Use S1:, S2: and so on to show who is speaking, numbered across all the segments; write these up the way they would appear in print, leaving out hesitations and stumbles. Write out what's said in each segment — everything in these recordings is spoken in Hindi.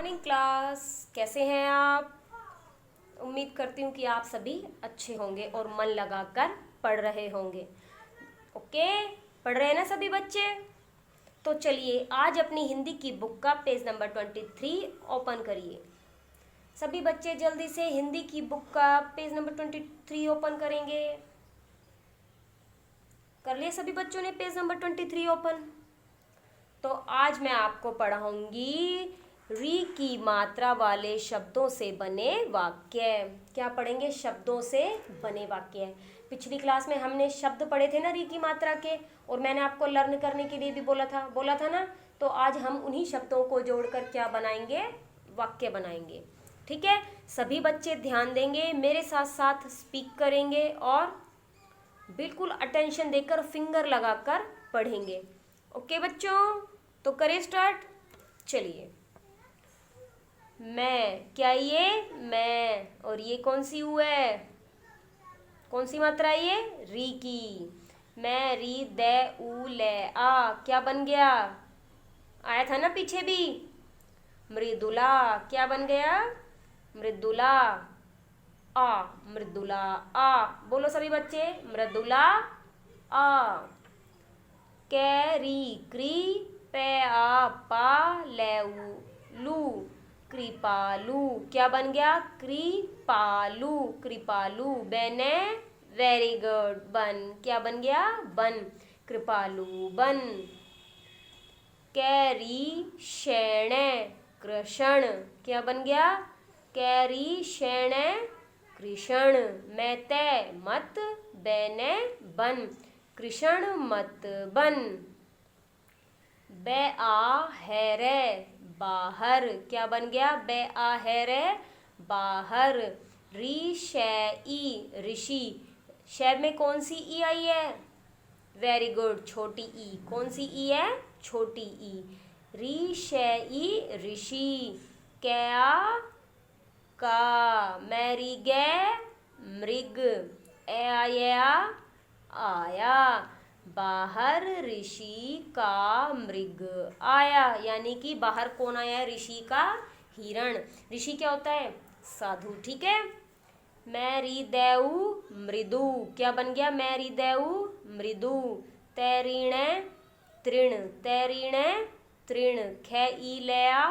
S1: Morning class. कैसे हैं आप? उम्मीद करती हूँ कि आप सभी अच्छे होंगे और मन लगाकर पढ़ रहे होंगे। ओके, पढ़ रहे हैं ना सभी बच्चे? तो चलिए आज अपनी हिंदी की बुक का पेज नंबर 23 ओपन करिए। सभी बच्चे जल्दी से हिंदी की बुक का पेज नंबर 23 ओपन करेंगे। कर लिए सभी बच्चों ने पेज नंबर 23 ओपन? तो आज मैं आपको पढ़ाऊंगी री की मात्रा वाले शब्दों से बने वाक्य। क्या पढ़ेंगे? शब्दों से बने वाक्य। पिछली क्लास में हमने शब्द पढ़े थे ना री की मात्रा के, और मैंने आपको लर्न करने के लिए भी बोला था ना। तो आज हम उन्हीं शब्दों को जोड़कर क्या बनाएंगे? वाक्य बनाएंगे। ठीक है, सभी बच्चे ध्यान देंगे, मेरे साथ साथ स्पीक करेंगे और बिल्कुल अटेंशन देकर फिंगर लगाकर पढ़ेंगे। ओके बच्चों, तो करें स्टार्ट। चलिए, मैं, क्या ये मैं, और ये कौन सी ऊ है? कौन सी मात्रा है ये? री की। मैं री दे ऊ ले आ, क्या बन गया? आया था ना पीछे भी। मृदुला, क्या बन गया? मृदुला। आ, मृदुला आ, बोलो सभी बच्चे, मृदुला आ। कैरी क्री पे आ पा लेऊ लू, कृपालू, क्या बन गया? कृपालू, कृपालू। बेने, वेरी गुड, बन, क्या बन गया? बन, कृपालू बन। कैरी शेणे कृष्ण, क्या बन गया? कैरी शेणे कृष्ण। मैते मत बेने बन, कृष्ण मत बन। बे आ है रे बाहर, क्या बन गया? बे आ है रे बाहर। री शै ई ऋषि, शै में कौन सी ई आई है? वेरी गुड, छोटी ई। कौन सी ई है? छोटी ई। री शै ई ऋषि। क्या का, मैरी गे मृग, ए आया आया। बाहर ऋषि का मृग आया, यानी कि बाहर कौन आया है? ऋषि का हिरण। ऋषि क्या होता है? साधु। ठीक है। मैरी देऊ मृदु, क्या बन गया? मैरी देऊ मृदु। तैरीणे तृण, तैरीणे तृण। खे ई लया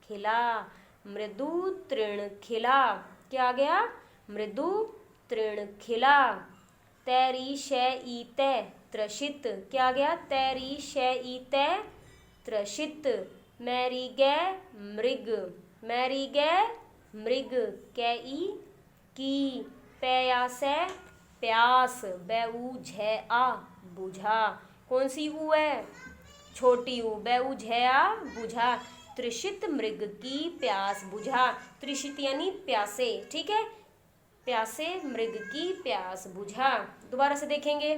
S1: खिला, मृदु तृण खिला, क्या आ गया? मृदु तृण खिला। तैरी शै ई ते त्रषित, क्या आ गया? तैरी शै ई ते त्रषित। मैरी गे मृग, मैरी गे मृग। कै ई की। प्यासे प्यास, बेऊ झे आ बुझा, कौन सी ऊ है? छोटी ऊ। बेऊ झे आ बुझा, तृषित मृग की प्यास बुझा। तृषित यानी प्यासे। ठीक है, प्यासे मृग की प्यास बुझा। दोबारा से देखेंगे।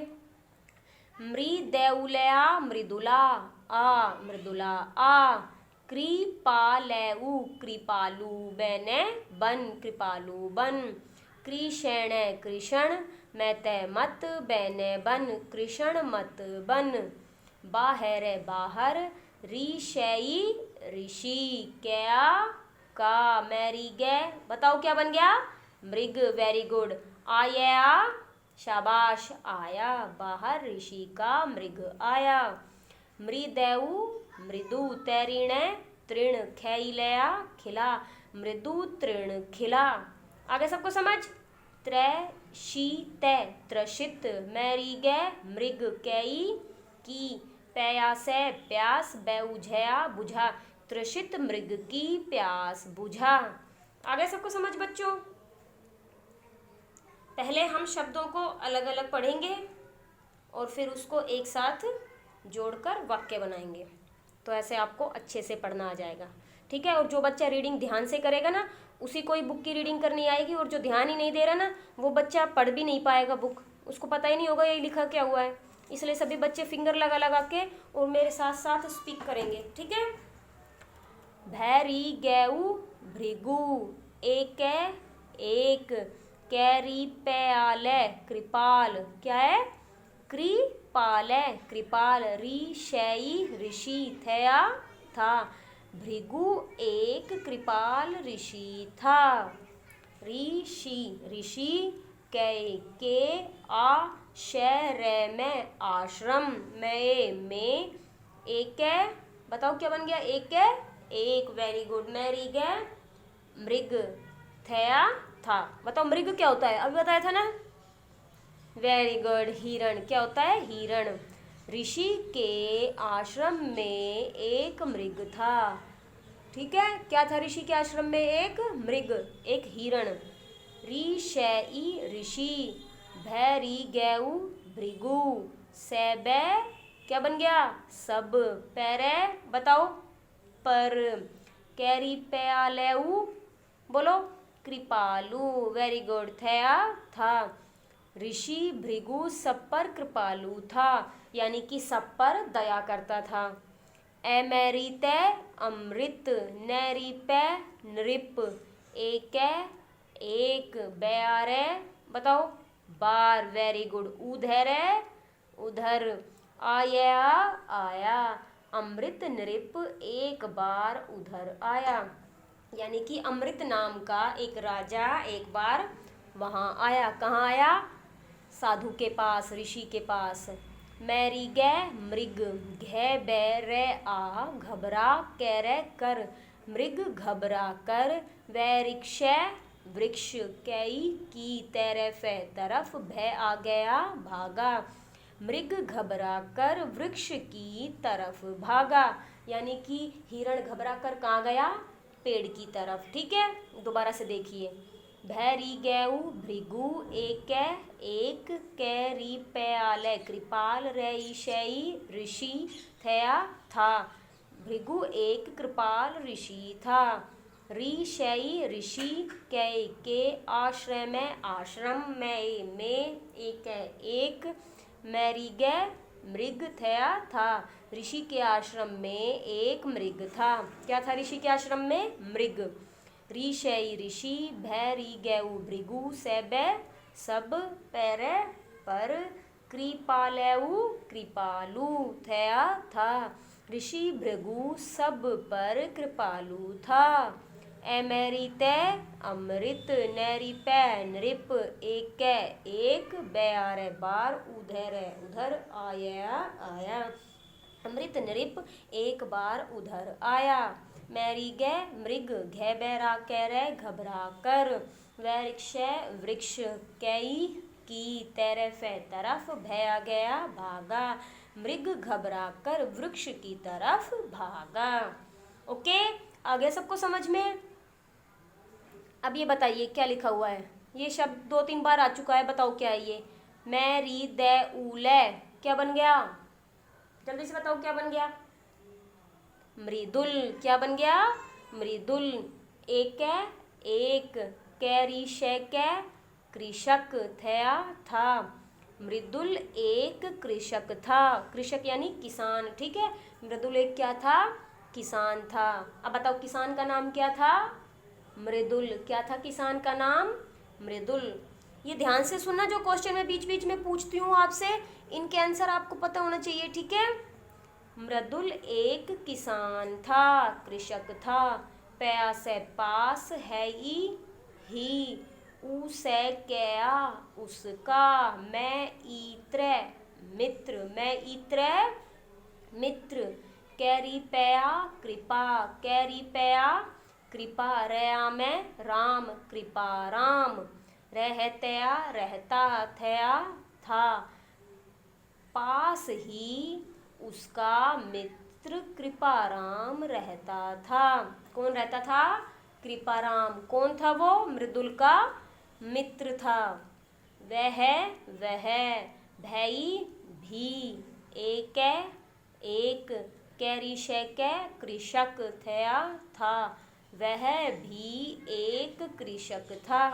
S1: मृदेउलया मृदुला आ, मृदुला आ। कृपालेउ कृपालु, बेने बन, कृपालु बन। कृषेणे कृष्ण, मैते मत बेने बन, कृष्ण मत बन। बाहरे बाहर, ऋषेई ऋषि। क्या का, मैरी गे, बताओ क्या बन गया? मृग। Very good. आया, शाबाश, आया। बाहर ऋषि का मृग आया। मृदेउ मृदु। तैरीणे तृण, खैलया खिला, मृदु तृण खिला। आगे सबको समझ? त्रैशीते त्रषित। मैरीगे मृग कैई की। प्यासे प्यास, बेउझया बुझा, त्रषित मृग की प्यास बुझा। आगे सबको समझ बच्चों? पहले हम शब्दों को अलग अलग पढ़ेंगे और फिर उसको एक साथ जोड़कर वाक्य बनाएंगे। तो ऐसे आपको अच्छे से पढ़ना आ जाएगा। ठीक है, और जो बच्चा रीडिंग ध्यान से करेगा ना, उसी को ही बुक की रीडिंग करनी आएगी, और जो ध्यान ही नहीं दे रहा ना, वो बच्चा पढ़ भी नहीं पाएगा बुक, उसको पता ही नहीं होगा ये लिखा क्या हुआ है। इसलिए सभी बच्चे फिंगर लगा लगा के और मेरे साथ साथ स्पीक करेंगे। ठीक है। भैरी गैऊ भृगु, एक एक। कैरी प्याले कृपाल, क्या है? कृपाल है, कृपाल। ऋषि ऋषि, थया था। भृगु एक कृपाल ऋषि था। ऋषि ऋषि के आश्रय में आश्रम में एक है, बताओ क्या बन गया, एक है एक, वेरी गुड। मैरी गए मृग थया था, बताओ मृग क्या होता है, अभी बताया था ना, वेरी गुड। हिरण क्या होता है, हिरण। ऋषि के आश्रम में एक मृग था, ठीक है, क्या था ऋषि के आश्रम में, एक मृग, एक हिरण। ऋषि ऋषि, भैरी गैऊ भृगु, सैबै क्या बन गया, सब, पैरे बताओ पर, कैरी प्यालेऊ बोलो कृपालु, वेरी गुड। थया था। ऋषि भृगु सब पर कृपालु था, यानी कि सब पर दया करता था। एमेरिते अमृत, नैरिपे नृप, एक एक, ब्यारे बताओ बार, वेरी गुड। उधर उधर, आया आया, अमृत नृप एक बार उधर आया, यानी कि अमृत नाम का एक राजा एक बार वहाँ आया। कहाँ आया, साधु के पास, ऋषि के पास। मैरी गै मृग, घै बै रे आ, घबरा कैरे कर, मृग घबरा कर, वैरिक्ष वृक्ष, कई की तरफ तरफ, भय आ गया भागा, मृग घबरा कर वृक्ष की तरफ भागा, यानी कि हिरण घबरा कर कहाँ गया, पेड़ की तरफ, ठीक है। दोबारा से देखिए, भैरी गैऊ भृगु एक कैरी प्याले कृपाल रईशई ऋषि थया था। भृगु एक कृपाल ऋषि था। ऋषि ऋषि के आश्रय में आश्रम में एक मैरिगे मृग थया था। ऋषि के आश्रम में एक मृग था। क्या था ऋषि के आश्रम में, मृग। ऋषि ऋषि, भैरी गैऊ भृगु, सैबै सब, पैरे पर, कृपालेऊ कृपालु, थया था। ऋषि भृगु सब पर कृपालु था। एमेरिते अमृत, नैरिपै नृप, एक एक, ब्यारे बार, उधर उधर, आया आया, अमृत नृप एक बार उधर आया। मैरी गै मृग, घै बैरा कैरे घबरा कर, वैरिक्ष वृक्ष, कई की तरफ तरफ, भय आ गया भागा, मृग घबरा कर वृक्ष की तरफ भागा। ओके, आ गया सबको समझ में। अब ये बताइए क्या लिखा हुआ है, ये शब्द 2-3 बार आ चुका है, बताओ क्या है ये। मैरी दे उले, क्या बन गया, जल्दी से बताओ क्या बन गया, मृदुल, क्या बन गया, मृदुल। एक कैरी शैके कृषक थया था। मृदुल एक कृषक था, कृषक यानी किसान, ठीक है। मृदुल एक क्या था, किसान था। अब बताओ किसान का नाम क्या था, मृदुल। क्या था किसान का नाम, मृदुल। ये ध्यान से सुनना, जो क्वेश्चन मैं बीच बीच में पूछती हूँ आपसे, इनके आंसर आपको पता होना चाहिए, ठीक है। मृदुल एक किसान था, कृषक था। पया से पास है ही, उसे क्या उसका, मैं इत्र मित्र, मैं इत्र मित्र। कैरी पया कृपा, कैरी पया कृपा, रया में राम, कृपा राम। रहतया रहता, थया था। पास ही उसका मित्र कृपाराम रहता था। कौन रहता था, कृपाराम। कौन था वो, मृदुल का मित्र था। वह भई भी, एक कैरिशक कृषक थया था। वह भी एक कृषक था।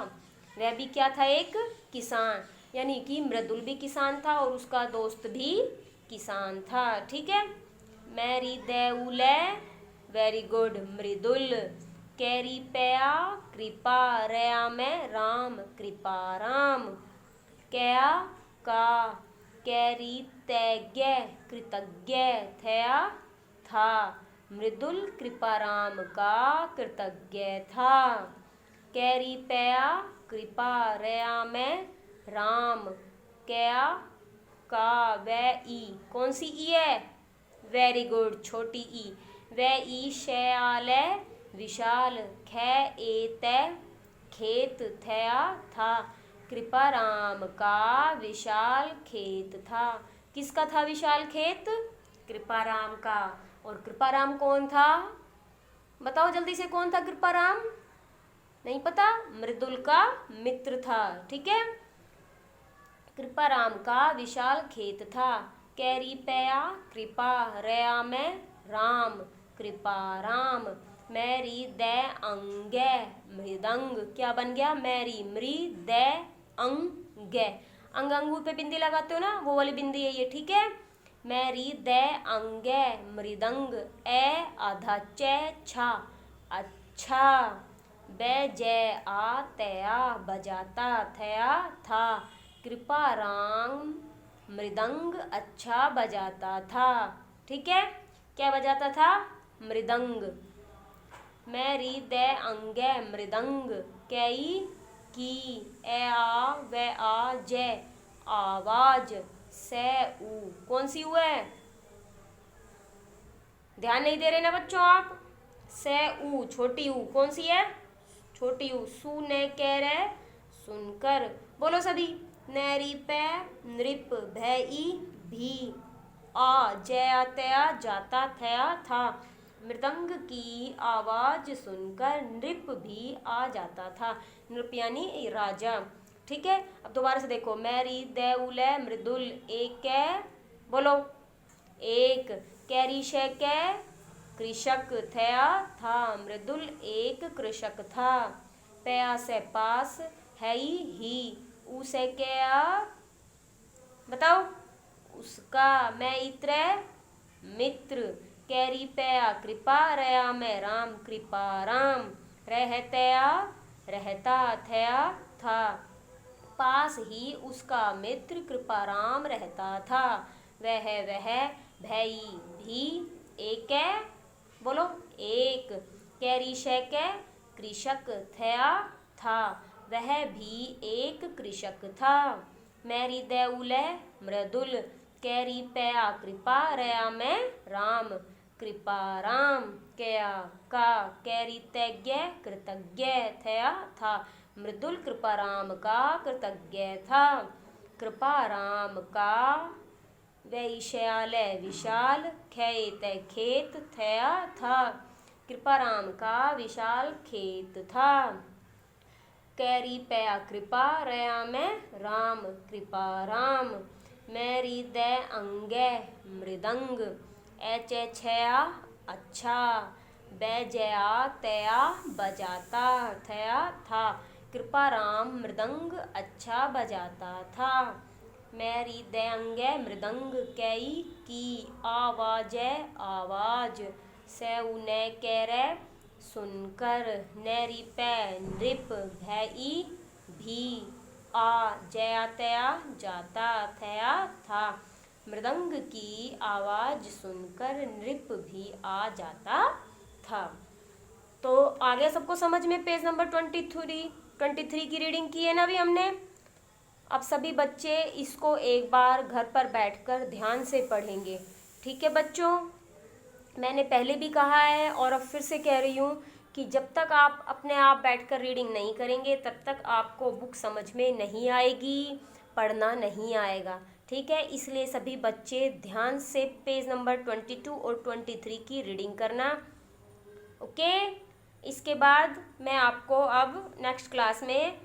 S1: वह भी क्या था, एक किसान, यानी कि मृदुल भी किसान था और उसका दोस्त भी किसान था, ठीक है। मैरी देउले, वेरी गुड, मृदुल। कैरी पया कृपा, रया में राम, कृपा राम। क्या का कैरी तैज्ञ कृतज्ञ थया था। मृदुल कृपाराम का कृतज्ञ था। कैरी पया कृपा रया में राम क्या का वे ई, कौन सी ई है? वेरी गुड, छोटी ई। वे ई शयालय विशाल खे एते खेत थया था। कृपाराम का विशाल खेत था। किसका था विशाल खेत? कृपाराम का। और कृपाराम कौन था? बताओ जल्दी से, कौन था कृपाराम? नहीं पता? मृदुल का मित्र था। ठीक है, कृपाराम का विशाल खेत था। कैरी पया कृपा रया में राम कृपाराम। मैरी दे अंगे मृदंग क्या बन गया? मैरी मृ दे अंगे। अंग अंगूर पे बिंदी लगाते हो ना, वो वाली बिंदी है ये। ठीक है, मैरी दे अंगे मृदंग ए आधा चे छा अच्छा। बे जय आ तया बजाता थया था। कृपाराम मृदंग अच्छा बजाता था। ठीक है, क्या बजाता था? मृदंग। मैरी दे अंगे मृदंग कई की ए आ वे आ जय आवाज से ऊ, कौन सी ऊ है? ध्यान नहीं दे रहे ना बच्चों आप? से ऊ, छोटी ऊ, कौन सी है? छोटी ऊ। सु ने कह रहे सुनकर, बोलो सभी। नैरी पे नृप भई भी आ जया तया जाता थया था। मृदंग की आवाज सुनकर नृप भी आ जाता था। नृप यानी राजा। ठीक है, अब दोबारा से देखो। मैरी देउले मृदुल एक बोलो एक। कैरी के कृषक थया था। मृदुल एक कृषक था। पया से पास है ही उसे क्या बताओ? उसका। मैं इत्र मित्र। कैरी पया कृपा रया में राम कृपा राम। रहतया रहता थया था। पास ही उसका मित्र कृपाराम रहता था। वह भई भी एक बोलो एक। कैरी के कृषक थया था। वह भी एक कृषक था। मैरी देउले मृदुल कैरी पया कृपा रया में राम कृपा राम क्या का। कैरी तैज्ञ कृतज्ञ थया था। मृदुल कृपाराम का कृतज्ञ था। कृपाराम का वैश्यालय विशाल खेत खेत थया था। कृपाराम का विशाल खेत था। कैरी पया कृपा रया में राम कृपा राम। मैरी दे अंगे मृदंग एचे छया अच्छा। बैजया तया बजाता थया था। कृपाराम मृदंग अच्छा बजाता था। मैरी दे अंगे मृदंग कई की आवाज आवाज से उन्हें कैरे सुनकर। नैरी पे नृप भई भी आ जया तया जाता थया था। मृदंग की आवाज सुनकर नृप भी आ जाता था। तो आ गया सबको समझ में? पेज नंबर 23 की रीडिंग की है ना अभी हमने। अब सभी बच्चे इसको एक बार घर पर बैठकर ध्यान से पढ़ेंगे। ठीक है बच्चों, मैंने पहले भी कहा है और अब फिर से कह रही हूँ कि जब तक आप अपने आप बैठकर रीडिंग नहीं करेंगे तब तक आपको बुक समझ में नहीं आएगी, पढ़ना नहीं आएगा। ठीक है, इसलिए सभी बच्चे ध्यान से पेज नंबर 22 और 23 की रीडिंग करना। ओके, इसके बाद मैं आपको अब नेक्स्ट क्लास में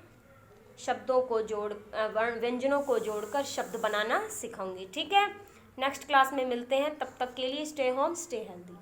S1: शब्दों को व्यंजनों को जोड़कर शब्द बनाना सिखाऊंगी। ठीक है, नेक्स्ट क्लास में मिलते हैं। तब तक के लिए स्टे होम स्टे हेल्दी।